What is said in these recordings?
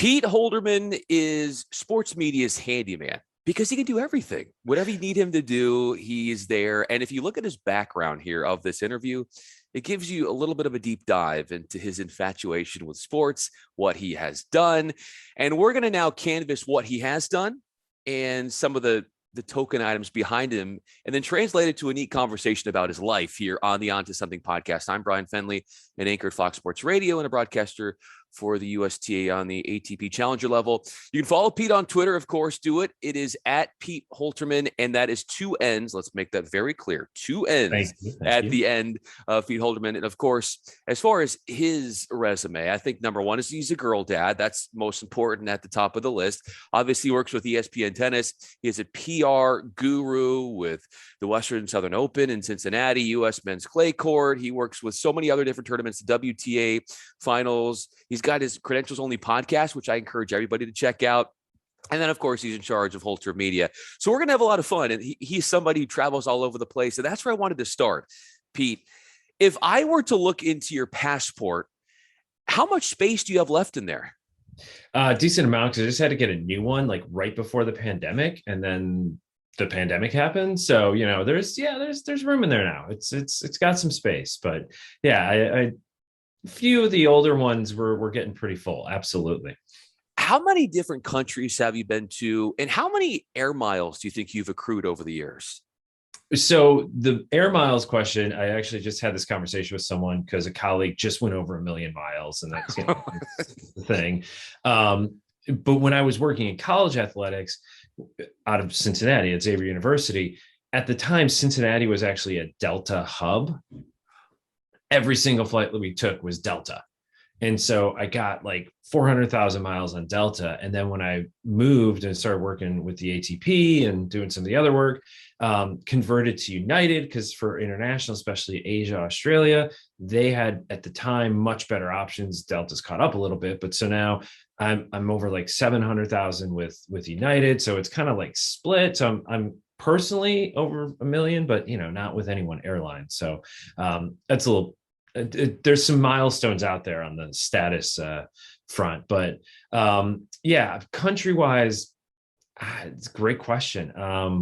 Pete Holterman is sports media's handyman because he can do everything. Whatever you need him to do, he is there. And if you look at his background here of this interview, it gives you a little bit of a deep dive into his infatuation with sports, what he has done. And we're going to now canvas what he has done and some of the token items behind him, and then translate it to a neat conversation about his life here on the On to Something podcast. I'm Bryan Fenley, an anchor at Fox Sports Radio and a broadcaster for the USTA on the ATP Challenger level. You can follow Pete on Twitter, of course. Do it. It is at Pete Holterman, and that is two N's. Let's make that very clear. Two N's at the end of Pete Holterman. And of course, as far as his resume, I think number one is he's a girl dad. That's most important at the top of the list. Obviously, he works with ESPN Tennis. He is a PR guru with the Western and Southern Open in Cincinnati, U.S. Men's Clay Court. He works with so many other different tournaments, the WTA finals. He's got his Credentials Only podcast, which I encourage everybody to check out. And then, of course, he's in charge of Holter Media. So we're going to have a lot of fun. And he's somebody who travels all over the place. And that's where I wanted to start. Pete, if I were to look into your passport, how much space do you have left in there? Decent amount, because I just had to get a new one like right before the pandemic. And then the pandemic happened. So, there's room in there now. It's got some space. But yeah, I few of the older ones were getting pretty full. Absolutely. How many different countries have you been to, and how many air miles do you think you've accrued over the years? So the air miles question, I actually just had this conversation with someone because a colleague just went over 1 million miles, and that's the thing. But when I was working in college athletics out of Cincinnati at Xavier University, at the time, Cincinnati was actually a Delta hub. Every single flight that we took was Delta. And so I got like 400,000 miles on Delta. And then when I moved and started working with the ATP and doing some of the other work, converted to United, because for international, especially Asia, Australia, they had at the time much better options. Delta's caught up a little bit, but so now I'm over like 700,000 with United. So it's kind of like split. So I'm personally over 1 million, but not with any one airline. So that's a little. There's some milestones out there on the status front, but country wise, it's a great question. I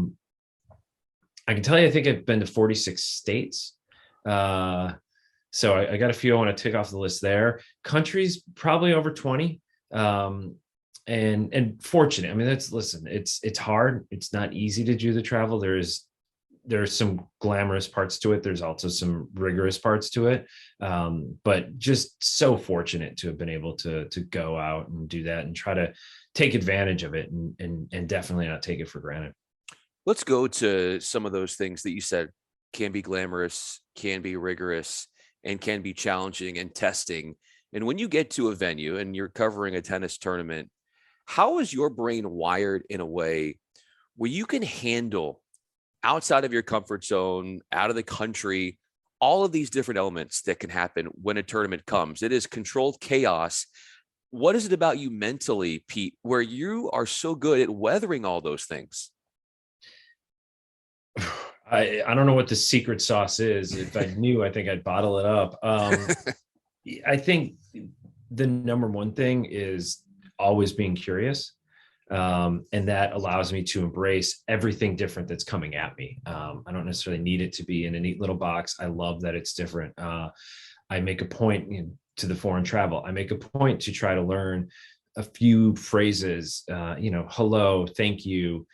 can tell you, I think I've been to 46 states. So I got a few I want to tick off the list there. Countries probably over 20. And fortunate. I mean, it's hard. It's not easy to do the travel. There's some glamorous parts to it. There's also some rigorous parts to it. But just so fortunate to have been able to go out and do that and try to take advantage of it and definitely not take it for granted. Let's go to some of those things that you said can be glamorous, can be rigorous, and can be challenging and testing. And when you get to a venue and you're covering a tennis tournament, how is your brain wired in a way where you can handle outside of your comfort zone, out of the country, all of these different elements that can happen when a tournament comes? It is controlled chaos. What is it about you mentally, Pete, where you are so good at weathering all those things? I don't know what the secret sauce is. If I knew, I think I'd bottle it up. I think the number one thing is always being curious. And that allows me to embrace everything different that's coming at me. I don't necessarily need it to be in a neat little box. I love that it's different. I make a point to the foreign travel. I make a point to try to learn a few phrases, hello, thank you,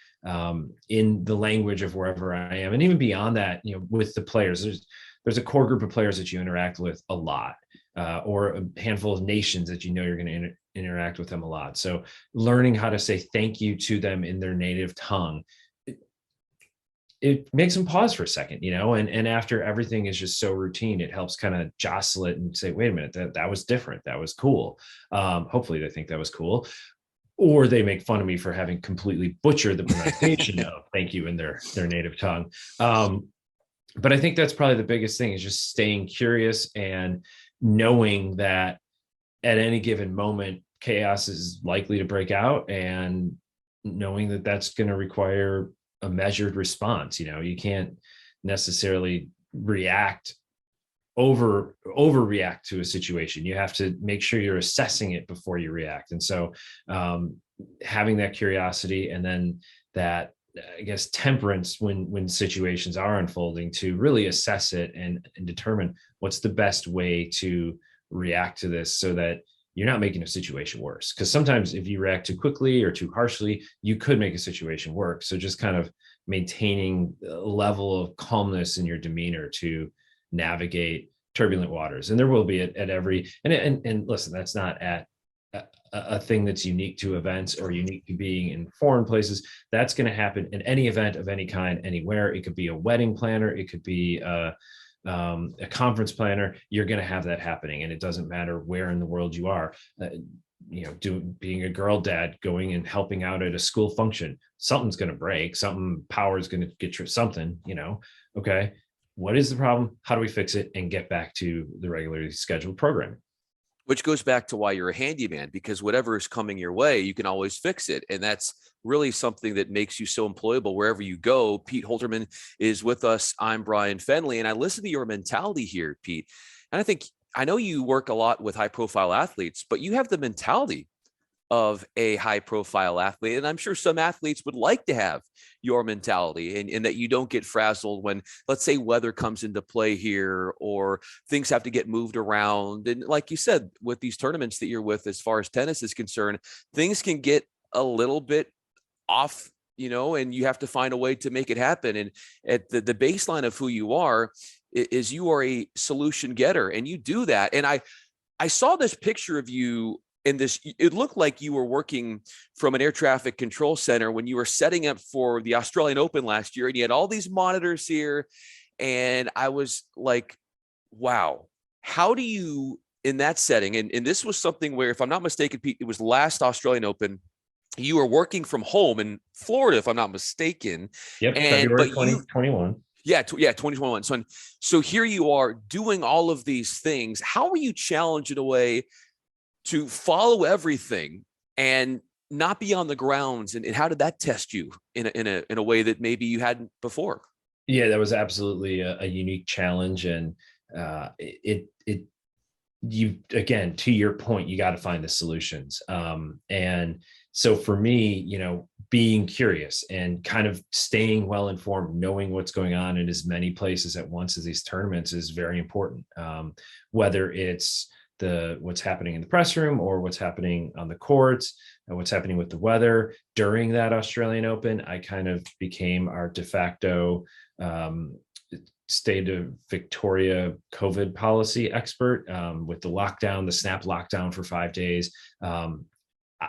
in the language of wherever I am. And even beyond that, with the players, there's a core group of players that you interact with a lot, or a handful of nations that you're going to interact with them a lot. So learning how to say thank you to them in their native tongue, it makes them pause for a second, and after everything is just so routine, it helps kind of jostle it and say, wait a minute, that was different. That was cool. Hopefully they think that was cool. Or they make fun of me for having completely butchered the pronunciation of thank you in their native tongue. But I think that's probably the biggest thing, is just staying curious and knowing that at any given moment, chaos is likely to break out, and knowing that that's going to require a measured response. You can't necessarily react overreact to a situation. You have to make sure you're assessing it before you react. And so having that curiosity, and then that, I guess, temperance when situations are unfolding, to really assess it and determine what's the best way to react to this so that you're not making a situation worse. Because sometimes if you react too quickly or too harshly, you could make a situation worse. So just kind of maintaining a level of calmness in your demeanor to navigate turbulent waters. And there will be at every, and listen, that's not at a thing that's unique to events or unique to being in foreign places. That's going to happen in any event of any kind, anywhere. It could be a wedding planner, it could be a conference planner. You're going to have that happening, and it doesn't matter where in the world you are. Being a girl dad, going and helping out at a school function, something's going to break, power is going to get something. Okay, what is the problem? How do we fix it and get back to the regularly scheduled programming? Which goes back to why you're a handyman, because whatever is coming your way, you can always fix it. And that's really something that makes you so employable wherever you go. Pete Holterman is with us. I'm Bryan Fenley, and I listen to your mentality here, Pete. And I know you work a lot with high profile athletes, but you have the mentality of a high profile athlete. And I'm sure some athletes would like to have your mentality, and that you don't get frazzled when, let's say, weather comes into play here or things have to get moved around. And like you said, with these tournaments that you're with, as far as tennis is concerned, things can get a little bit off, and you have to find a way to make it happen. And at the baseline of who you are is you are a solution getter, and you do that. And I saw this picture of you in this, it looked like you were working from an air traffic control center when you were setting up for the Australian Open last year, and you had all these monitors here. And I was like, wow, how do you, in that setting, and this was something where, if I'm not mistaken, Pete, it was last Australian Open, you were working from home in Florida, if I'm not mistaken. Yep, And February but 2021. Yeah, 2021. So here you are doing all of these things. How are you challenged in a way to follow everything and not be on the grounds? And how did that test you in a way that maybe you hadn't before? Yeah, that was absolutely a unique challenge. And you, again, to your point, you got to find the solutions. And so for me, being curious and kind of staying well informed, knowing what's going on in as many places at once as these tournaments is very important. Whether it's what's happening in the press room or what's happening on the courts and what's happening with the weather during that Australian Open, I kind of became our de facto state of Victoria COVID policy expert with the lockdown, the snap lockdown for 5 days.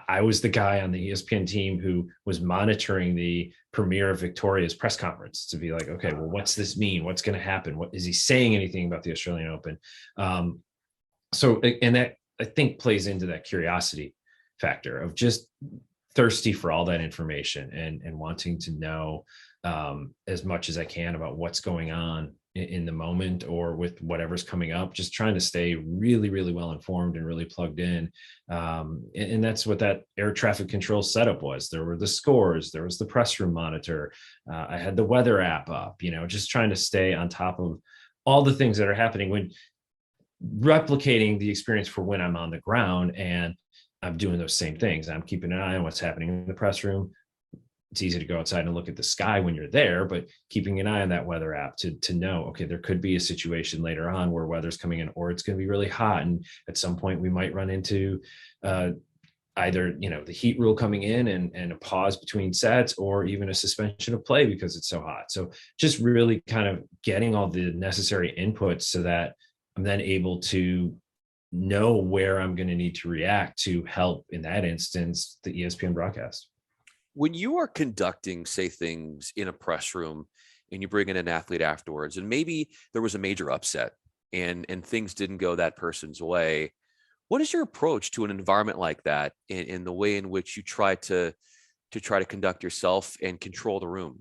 I was the guy on the ESPN team who was monitoring the premiere of Victoria's press conference to be like, okay, well, what's this mean? What's going to happen? What is he saying anything about the Australian Open? So, and that, I think, plays into that curiosity factor of just thirsty for all that information and wanting to know as much as I can about what's going on in the moment or with whatever's coming up, just trying to stay really, really well informed and really plugged in. And that's what that air traffic control setup was. There were the scores, there was the press room monitor. I had the weather app up, just trying to stay on top of all the things that are happening, when replicating the experience for when I'm on the ground and I'm doing those same things. I'm keeping an eye on what's happening in the press room. It's easy to go outside and look at the sky when you're there, but keeping an eye on that weather app to know, okay, there could be a situation later on where weather's coming in, or it's going to be really hot. And at some point we might run into either, the heat rule coming in and a pause between sets, or even a suspension of play because it's so hot. So just really kind of getting all the necessary inputs so that I'm then able to know where I'm going to need to react to help, in that instance, the ESPN broadcast. When you are conducting, say, things in a press room and you bring in an athlete afterwards, and maybe there was a major upset and things didn't go that person's way, what is your approach to an environment like that, in the way in which you try to conduct yourself and control the room?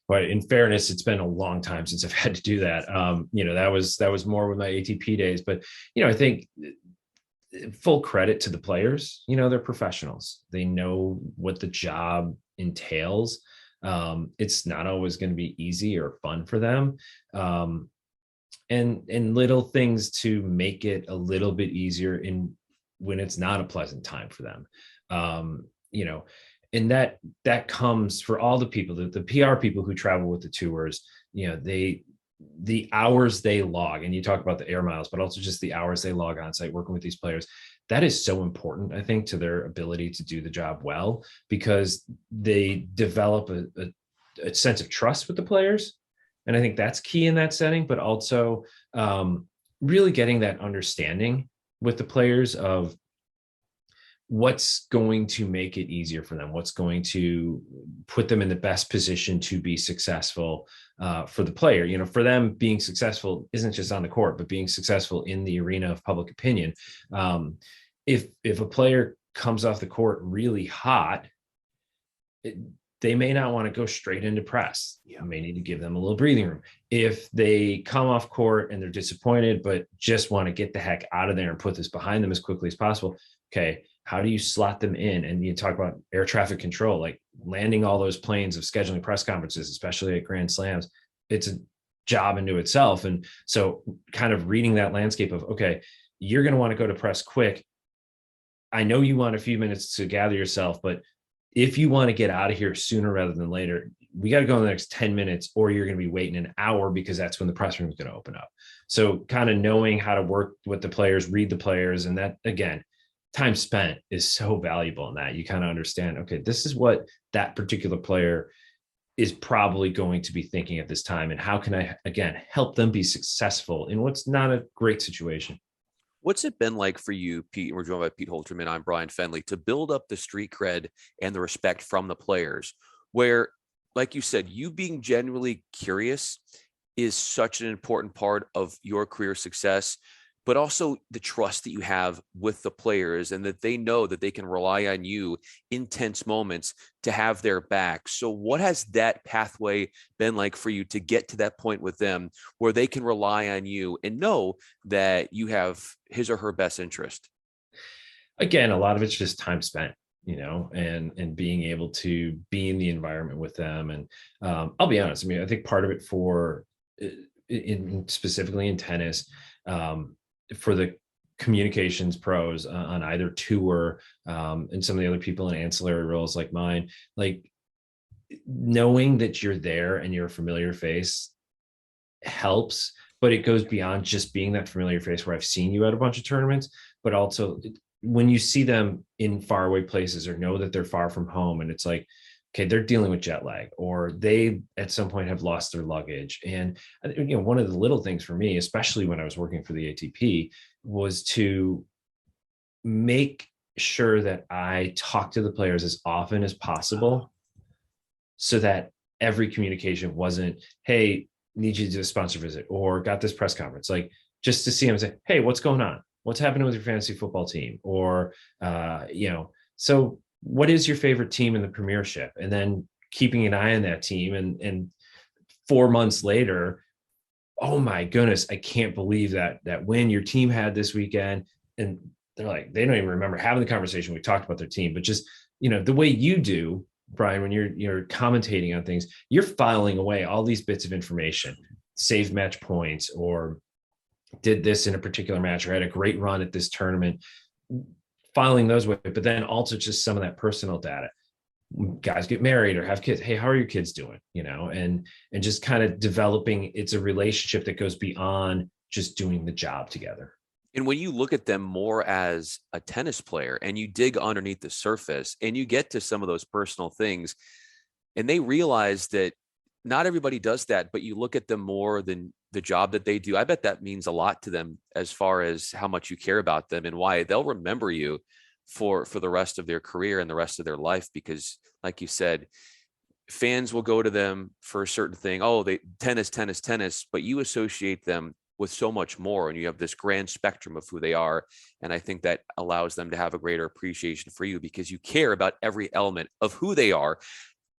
But in fairness, it's been a long time since I've had to do that. That was more with my ATP days. But I think full credit to the players. They're professionals. They know what the job entails. It's not always going to be easy or fun for them. and little things to make it a little bit easier in when it's not a pleasant time for them. You know, and that comes for all the people, the PR people who travel with the tours, you know, the hours they log, and you talk about the air miles, but also just the hours they log on site working with these players. That is so important, I think, to their ability to do the job well, because they develop a sense of trust with the players. And I think that's key in that setting, but also really getting that understanding with the players of what's going to make it easier for them, what's going to put them in the best position to be successful for the player. You know, for them, being successful isn't just on the court, but being successful in the arena of public opinion. If a player comes off the court really hot, they may not want to go straight into press. You may need to give them a little breathing room. If they come off court and they're disappointed, but just want to get the heck out of there and put this behind them as quickly as possible, okay, how do you slot them in? And you talk about air traffic control, like landing all those planes of scheduling press conferences, especially at Grand Slams. It's a job into itself. And so kind of reading that landscape of, okay, you're going to want to go to press quick. I know you want a few minutes to gather yourself, but if you want to get out of here sooner rather than later, we got to go in the next 10 minutes, or you're going to be waiting an hour, because that's when the press room is going to open up. So kind of knowing how to work with the players, read the players. And that, again, time spent is so valuable in that. You kind of understand, okay, this is what that particular player is probably going to be thinking at this time. And how can I, again, help them be successful in what's not a great situation? What's it been like for you, Pete? We're joined by Pete Holterman. I'm Bryan Fenley, to build up the street cred and the respect from the players, where, like you said, you being genuinely curious is such an important part of your career success, but also the trust that you have with the players, and that they know that they can rely on you in tense moments to have their back. So what has that pathway been like for you to get to that point with them where they can rely on you and know that you have his or her best interest? Again, a lot of it's just time spent, you know, and being able to be in the environment with them. And I'll be honest, I mean, I think part of it for specifically in tennis, for the communications pros on either tour, and some of the other people in ancillary roles like mine, like knowing that you're there and you're a familiar face helps, but it goes beyond just being that familiar face where I've seen you at a bunch of tournaments, but also when you see them in faraway places or know that they're far from home, and it's like, okay, they're dealing with jet lag, or they at some point have lost their luggage. And, you know, one of the little things for me, especially when I was working for the ATP, was to make sure that I talk to the players as often as possible, so that every communication wasn't, hey, need you to do a sponsor visit, or got this press conference, like just to see them say, hey, what's going on? What's happening with your fantasy football team? Or, you know, so what is your favorite team in the Premiership? And then keeping an eye on that team. And 4 months later, oh my goodness, I can't believe that win your team had this weekend. And they're like, they don't even remember having the conversation. We talked about their team, but just, you know, the way you do, Bryan, when you're commentating on things, you're filing away all these bits of information, saved match points, or did this in a particular match, or had a great run at this tournament, filing those away, but then also just some of that personal data. Guys get married or have kids. Hey, how are your kids doing? You know, and just kind of developing, it's a relationship that goes beyond just doing the job together. And when you look at them more as a tennis player and you dig underneath the surface and you get to some of those personal things, and they realize that not everybody does that, but you look at them more than the job that they do. I bet that means a lot to them as far as how much you care about them and why they'll remember you for the rest of their career and the rest of their life. Because like you said, fans will go to them for a certain thing. Oh, they tennis, but you associate them with so much more, and you have this grand spectrum of who they are. And I think that allows them to have a greater appreciation for you because you care about every element of who they are.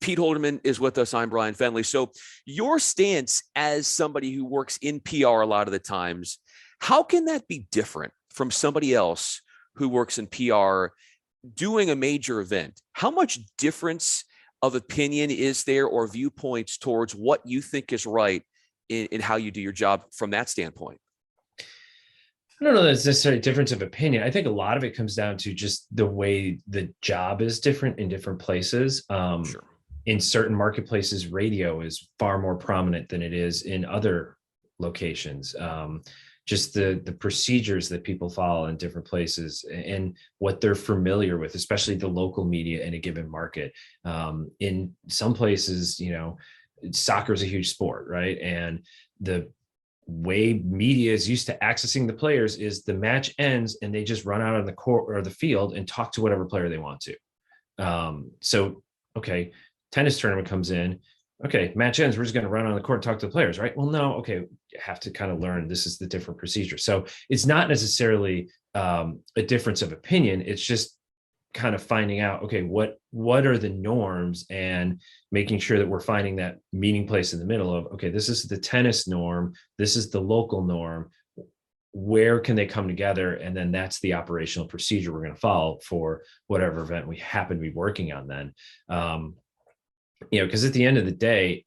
Pete Holterman is with us. I'm Bryan Fenley. So your stance as somebody who works in PR a lot of the times, how can that be different from somebody else who works in PR doing a major event? How much difference of opinion is there, or viewpoints towards what you think is right in how you do your job from that standpoint? I don't know that it's necessarily a difference of opinion. I think a lot of it comes down to just the way the job is different in different places. Sure. In certain marketplaces, radio is far more prominent than it is in other locations. Just the procedures that people follow in different places and what they're familiar with, especially the local media in a given market. In some places, soccer is a huge sport, right? And the way media is used to accessing the players is the match ends and they just run out on the court or the field and talk to whatever player they want to. So, okay, tennis tournament comes in. Okay, match ends. We're just going to run on the court and talk to the players, right? Well, no. Okay, you have to kind of learn this is the different procedure. So it's not necessarily a difference of opinion. It's just kind of finding out, okay, what are the norms and making sure that we're finding that meeting place in the middle of, okay, this is the tennis norm, this is the local norm, where can they come together? And then that's the operational procedure we're going to follow for whatever event we happen to be working on then. Because at the end of the day,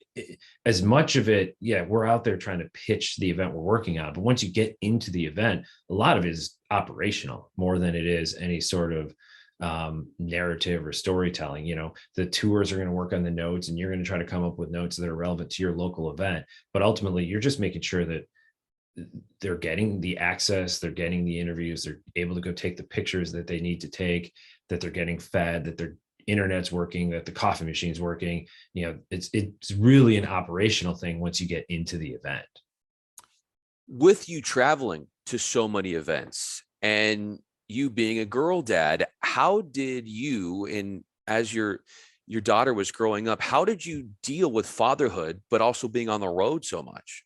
as much of it, we're out there trying to pitch the event we're working on. But once you get into the event, a lot of it is operational more than it is any sort of narrative or storytelling. The tours are going to work on the notes and you're going to try to come up with notes that are relevant to your local event. But ultimately, you're just making sure that they're getting the access, they're getting the interviews, they're able to go take the pictures that they need to take, that they're getting fed, that their internet's working, that the coffee machine's working. It's really an operational thing once you get into the event. With you traveling to so many events and you being a girl dad, how did you, and as your daughter was growing up, how did you deal with fatherhood, but also being on the road so much?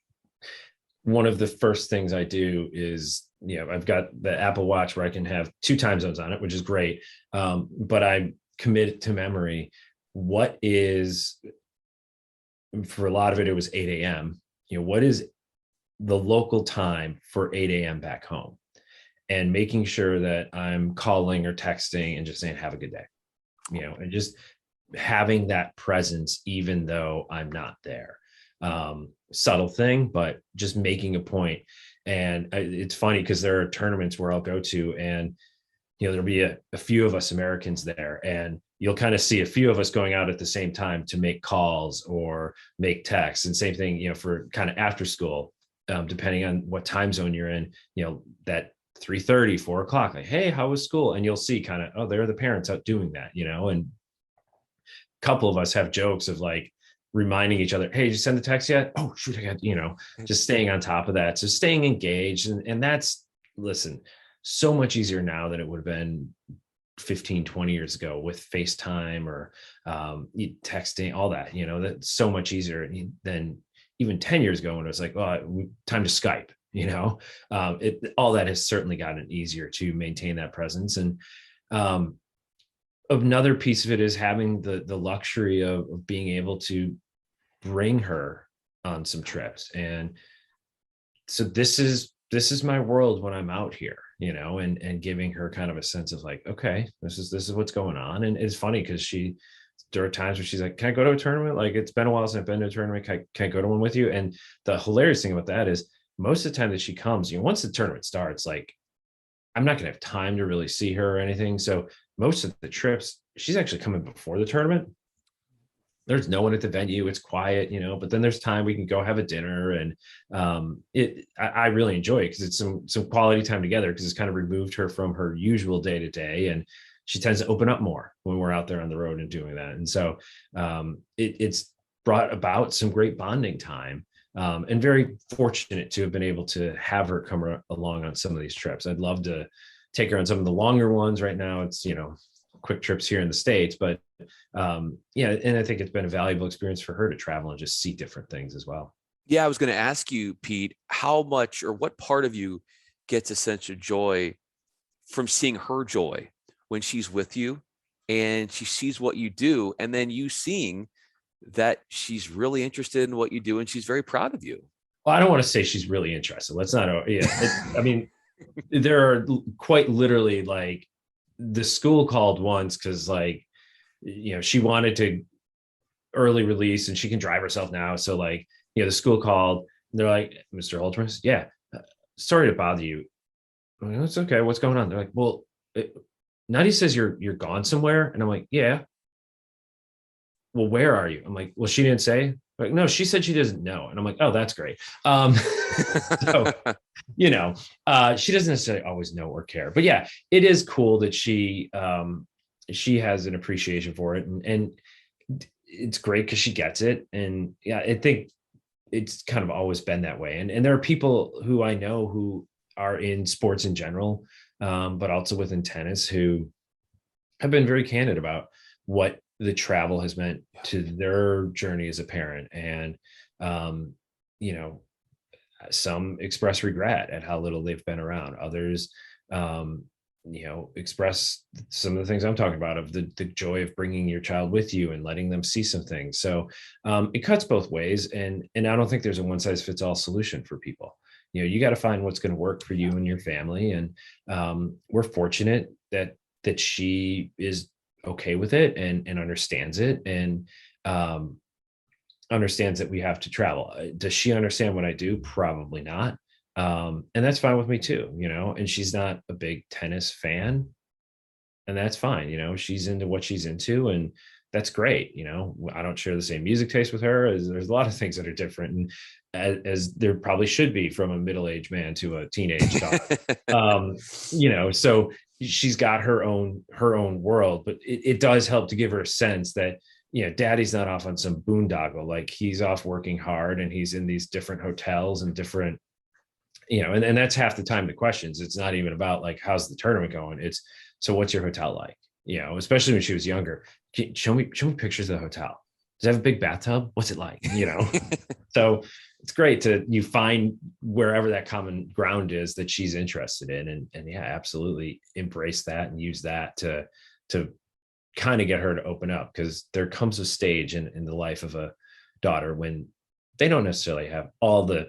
One of the first things I do is, I've got the Apple Watch where I can have 2 time zones on it, which is great. But I commit to memory what is, for a lot of it, it was 8 a.m. What is the local time for 8 a.m. back home? And making sure that I'm calling or texting and just saying, have a good day, and just having that presence, even though I'm not there. Subtle thing, but just making a point. And it's funny because there are tournaments where I'll go to and, there'll be a few of us Americans there, and you'll kind of see a few of us going out at the same time to make calls or make texts. And same thing, for kind of after school, depending on what time zone you're in, that 3:30, 4 o'clock, like, hey, how was school? And you'll see kind of, oh, there are the parents out doing that, and a couple of us have jokes of like reminding each other, hey, did you send the text yet? Oh, shoot, I got, just staying on top of that. So staying engaged. And that's, listen, so much easier now than it would have been 15, 20 years ago with FaceTime or texting, all that, that's so much easier than even 10 years ago when it was like, oh, time to Skype. All that has certainly gotten easier to maintain that presence. And another piece of it is having the luxury of being able to bring her on some trips. And so this is my world when I'm out here, and giving her kind of a sense of like, okay, this is what's going on. And it's funny because there are times where she's like, can I go to a tournament? Like, it's been a while since I've been to a tournament. Can I go to one with you? And the hilarious thing about that is most of the time that she comes, once the tournament starts, like, I'm not going to have time to really see her or anything. So most of the trips, she's actually coming before the tournament. There's no one at the venue. It's quiet, but then there's time we can go have a dinner. And I really enjoy it because it's some quality time together, because it's kind of removed her from her usual day to day. And she tends to open up more when we're out there on the road and doing that. And so it's brought about some great bonding time. And very fortunate to have been able to have her come along on some of these trips. I'd love to take her on some of the longer ones. Right now, it's, quick trips here in the States, but and I think it's been a valuable experience for her to travel and just see different things as well. Yeah, I was going to ask you, Pete, how much or what part of you gets a sense of joy from seeing her joy when she's with you and she sees what you do, and then you seeing that she's really interested in what you do and she's very proud of you? Well, I don't want to say she's really interested. Let's not. I mean, there are quite literally, like, the school called once because, like, she wanted to early release and she can drive herself now. So, like, the school called They're like, Mr. Holterman, yeah, sorry to bother you. I'm like, it's okay. What's going on? They're like, well, Nutty says you're gone somewhere. And I'm like, yeah. Well, where are you? I'm like, well, she didn't say. Like, no, she said she doesn't know. And I'm like, oh, that's great. So, she doesn't necessarily always know or care. But yeah, it is cool that she has an appreciation for it. And it's great because she gets it. And yeah, I think it's kind of always been that way. And there are people who I know who are in sports in general, but also within tennis, who have been very candid about what the travel has meant to their journey as a parent. And, you know, some express regret at how little they've been around. Others, express some of the things I'm talking about, of the joy of bringing your child with you and letting them see some things. So it cuts both ways. And I don't think there's a one size fits all solution for people. You got to find what's going to work for you and your family. And we're fortunate that she is okay with it and understands it, and understands that we have to travel. Does she understand what I do? Probably not. And that's fine with me too, and she's not a big tennis fan, and that's fine. She's into what she's into, and that's great. I don't share the same music taste with her. There's a lot of things that are different, and as there probably should be from a middle-aged man to a teenage daughter. So she's got her own world, but it does help to give her a sense that daddy's not off on some boondoggle. Like, he's off working hard, and he's in these different hotels and different, and that's half the time the questions. It's not even about like, how's the tournament going? It's, so what's your hotel like? Especially when she was younger. Show me pictures of the hotel. Does it have a big bathtub? What's it like? So it's great you find wherever that common ground is that she's interested in, and yeah, absolutely embrace that and use that to kind of get her to open up, because there comes a stage in the life of a daughter when they don't necessarily have all the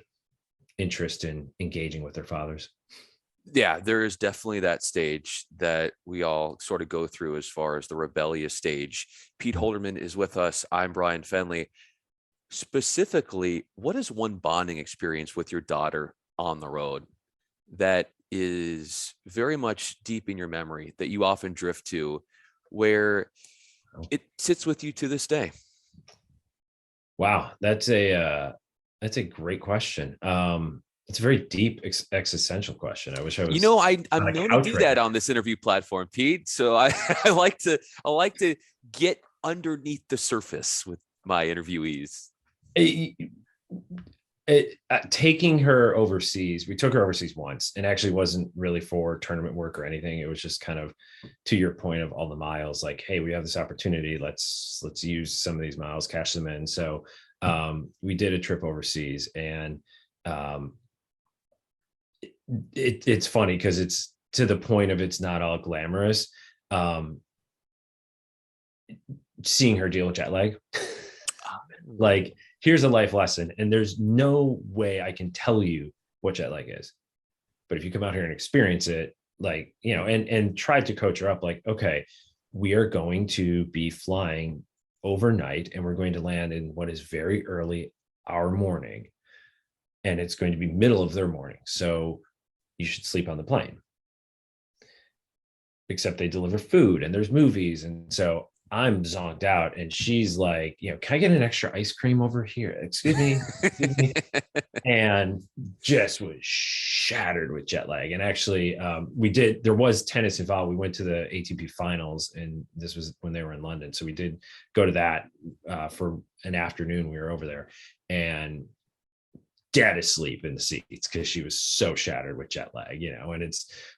interest in engaging with their fathers. Yeah, there is definitely that stage that we all sort of go through as far as the rebellious stage. Pete Holterman is with us. I'm Bryan Fenley. Specifically, what is one bonding experience with your daughter on the road that is very much deep in your memory, that you often drift to, where it sits with you to this day? Wow, that's a great question. It's a very deep existential question. I wish I was. I'm known to do that on this interview platform, Pete. So I like to get underneath the surface with my interviewees. Taking her overseas, we took her overseas once, and actually wasn't really for tournament work or anything. It was just kind of, to your point of all the miles, like, hey, we have this opportunity, let's use some of these miles, cash them in. So we did a trip overseas, and it's funny because it's to the point of, it's not all glamorous. Seeing her deal with jet lag. Like, here's a life lesson, and there's no way I can tell you what jet lag is. But if you come out here and experience it, like, and try to coach her up, like, okay, we are going to be flying overnight, and we're going to land in what is very early our morning, and it's going to be middle of their morning. So you should sleep on the plane. Except they deliver food and there's movies. And so I'm zonked out, and she's like, can I get an extra ice cream over here? Excuse me. And just was shattered with jet lag. And actually, there was tennis involved. We went to the ATP finals, and this was when they were in London. So we did go to that for an afternoon. We were over there, and dead asleep in the seats because she was so shattered with jet lag,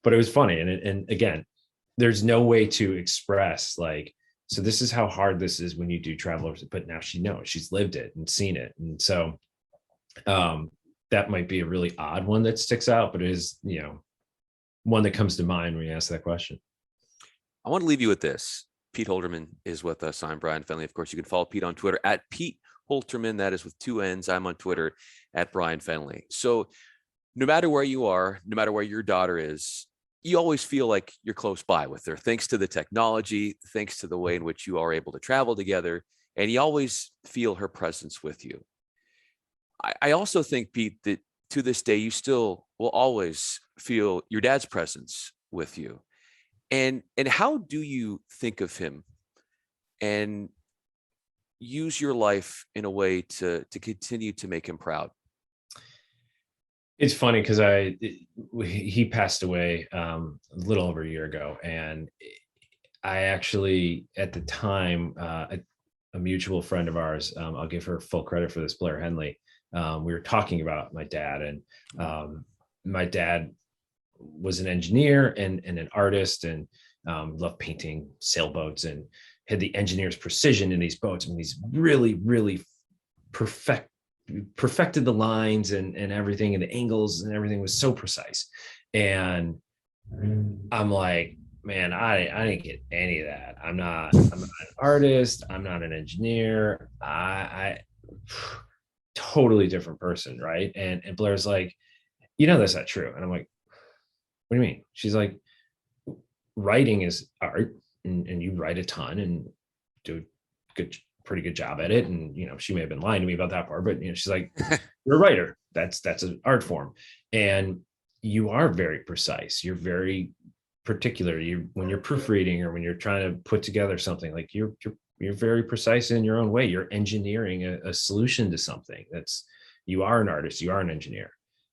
but it was funny. And again, there's no way to express, like, so this is how hard this is when you do travel, but now she knows, she's lived it and seen it. And so that might be a really odd one that sticks out, but it is, one that comes to mind when you ask that question. I want to leave you with this. Pete Holterman is with us. I'm Bryan Fenley. Of course, you can follow Pete on Twitter at Pete Holterman. That is with 2 N's. I'm on Twitter at Bryan Fenley. So no matter where you are, no matter where your daughter is, you always feel like you're close by with her, thanks to the technology, thanks to the way in which you are able to travel together, and you always feel her presence with you. I also think, Pete, that to this day, you still will always feel your dad's presence with you. And how do you think of him and use your life in a way to continue to make him proud? It's funny because he passed away a little over a year ago, and I actually at the time a mutual friend of ours, I'll give her full credit for this, Blair Henley. We were talking about my dad, and my dad was an engineer and an artist, and loved painting sailboats, and had the engineer's precision in these boats. I mean, these really perfected the lines and everything, and the angles and everything was so precise. And I'm like, man, I didn't get any of that. I'm not an artist. I'm not an engineer. I totally different person, right? And Blair's like, that's not true. And I'm like, what do you mean? She's like, writing is art, and you write a ton and do pretty good job at it. And she may have been lying to me about that part, but she's like, you're a writer. That's an art form, and you are very precise. You're very particular. When you're proofreading or when you're trying to put together something, like you're very precise in your own way. You're engineering a solution to something. You are an artist. You are an engineer.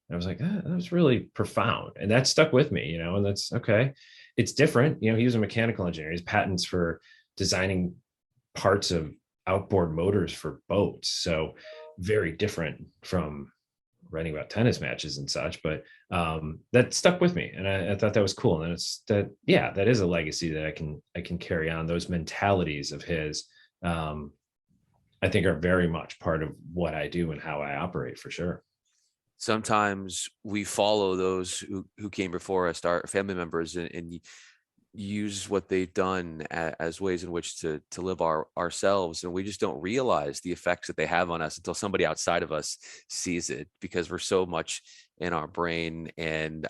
And I was like, that was really profound, and that stuck with me. And that's okay. It's different. He was a mechanical engineer. He has patents for designing parts of outboard motors for boats. So very different from writing about tennis matches and such, but that stuck with me, and I thought that was cool. And that is a legacy that I can carry on. Those mentalities of his, I think, are very much part of what I do and how I operate, for sure. Sometimes we follow those who came before us, our family members, and use what they've done as ways in which to live ourselves, and we just don't realize the effects that they have on us until somebody outside of us sees it, because we're so much in our brain. And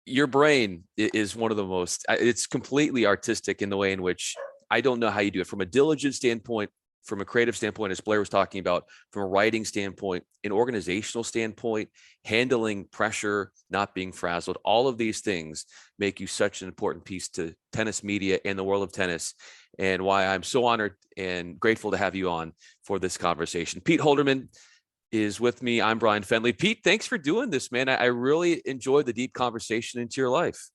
your brain is one of the most, it's completely artistic in the way in which I don't know how you do it from a diligent standpoint, from a creative standpoint, as Blair was talking about, from a writing standpoint, an organizational standpoint, handling pressure, not being frazzled. All of these things make you such an important piece to tennis media and the world of tennis, and why I'm so honored and grateful to have you on for this conversation. Pete Holtermann is with me. I'm Bryan Fenley. Pete, thanks for doing this, man. I really enjoyed the deep conversation into your life.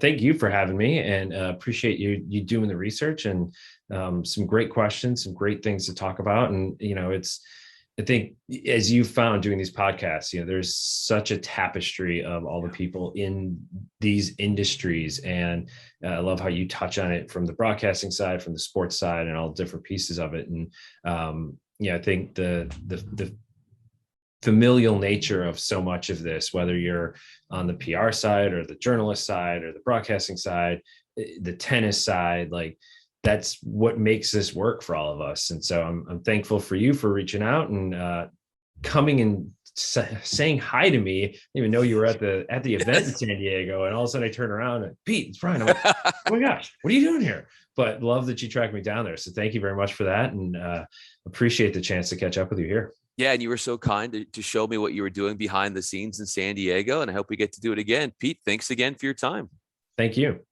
Thank you for having me, and appreciate you doing the research, and some great questions, some great things to talk about. And I think, as you found doing these podcasts, there's such a tapestry of all the people in these industries, and I love how you touch on it from the broadcasting side, from the sports side, and all different pieces of it. And I think the familial nature of so much of this, whether you're on the PR side or the journalist side or the broadcasting side, the tennis side, like that's what makes this work for all of us. And so I'm thankful for you for reaching out and coming and saying hi to me. I didn't even know you were at the event in San Diego, and all of a sudden I turn around and, Pete, it's Bryan. I'm like, oh my gosh, what are you doing here? But love that you tracked me down there. So thank you very much for that, and appreciate the chance to catch up with you here. Yeah, and you were so kind to show me what you were doing behind the scenes in San Diego, and I hope we get to do it again. Pete, thanks again for your time. Thank you.